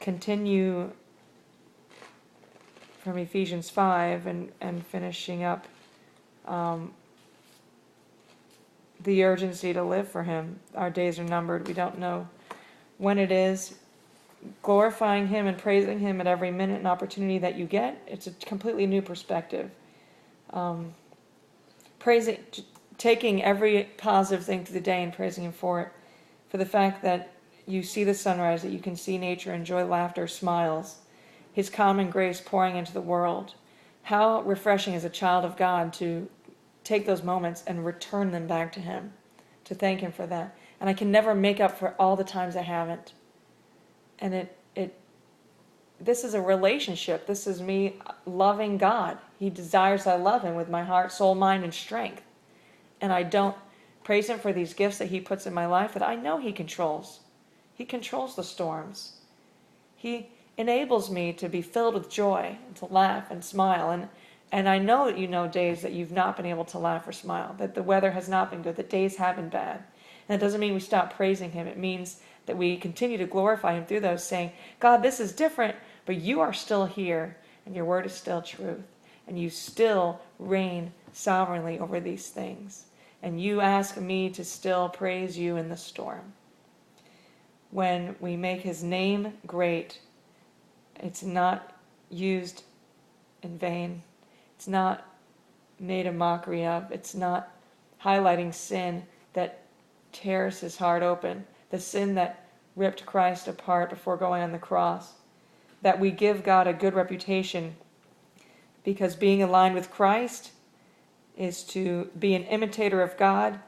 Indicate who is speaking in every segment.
Speaker 1: continue from Ephesians 5 and finishing up the urgency to live for Him. Our days are numbered. We don't know when it is. Glorifying Him and praising Him at every minute and opportunity that you get, it's a completely new perspective. Praising, taking every positive thing through the day and praising Him for it, for the fact that you see the sunrise, that you can see nature, enjoy laughter, smiles, His common grace pouring into the world. How refreshing as a child of God to take those moments and return them back to Him, to thank Him for that. And I can never make up for all the times I haven't. And this is a relationship. This is me loving God. He desires I love Him with my heart, soul, mind, and strength. And I don't praise Him for these gifts that He puts in my life that I know He controls. He controls the storms. He enables me to be filled with joy, and to laugh and smile. And I know that you know days that you've not been able to laugh or smile, that the weather has not been good, that days have been bad. And it doesn't mean we stop praising Him. It means that we continue to glorify Him through those, saying, God, this is different, but you are still here, and your word is still truth, and you still reign sovereignly over these things. And you ask me to still praise you in the storm. When we make His name great, it's not used in vain. It's not made a mockery of. It's not highlighting sin that tears His heart open, the sin that ripped Christ apart before going on the cross. That we give God a good reputation, because being aligned with Christ is to be an imitator of God,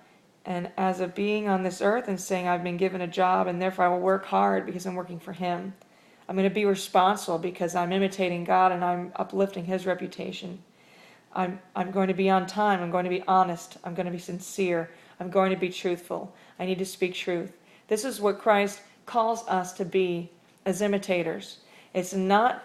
Speaker 1: and as a being on this earth and saying, I've been given a job and therefore I will work hard because I'm working for Him. I'm going to be responsible because I'm imitating God and I'm uplifting His reputation. I'm going to be on time. I'm going to be honest. I'm going to be sincere. I'm going to be truthful. I need to speak truth. This is what Christ calls us to be as imitators. It's not,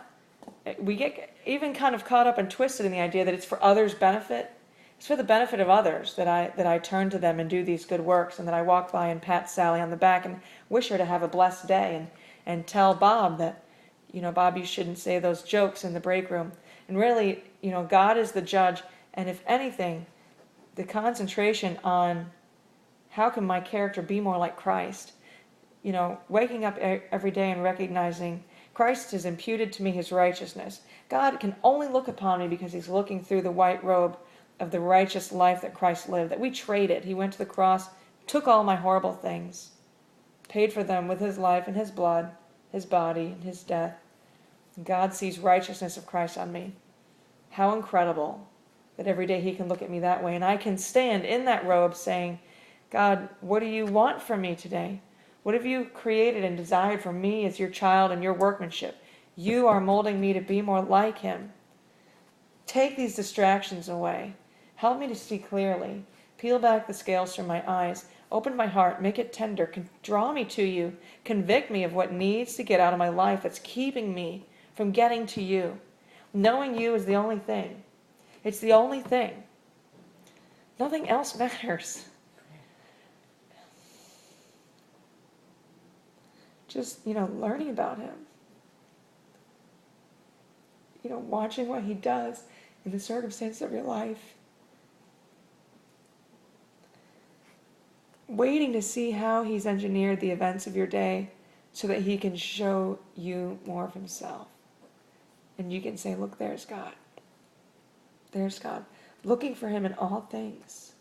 Speaker 1: we get even kind of caught up and twisted in the idea that it's for others' benefit. It's for the benefit of others that I turn to them and do these good works, and that I walk by and pat Sally on the back and wish her to have a blessed day, and tell Bob that, Bob, you shouldn't say those jokes in the break room. And really, God is the judge, and if anything, the concentration on how can my character be more like Christ, waking up every day and recognizing Christ has imputed to me His righteousness. God can only look upon me because He's looking through the white robe of the righteous life that Christ lived, that we traded. He went to the cross, took all my horrible things, paid for them with His life and His blood, His body and His death. And God sees righteousness of Christ on me. How incredible that every day He can look at me that way, and I can stand in that robe saying, God, what do you want from me today? What have you created and desired for me as your child and your workmanship? You are molding me to be more like Him. Take these distractions away. Help me to see clearly. Peel back the scales from my eyes. Open my heart. Make it tender. Draw me to you. Convict me of what needs to get out of my life that's keeping me from getting to you. Knowing you is the only thing. It's the only thing. Nothing else matters. Just, learning about Him. Watching what He does in the circumstance of your life. Waiting to see how He's engineered the events of your day so that He can show you more of Himself. And you can say, look, there's God. There's God. Looking for Him in all things.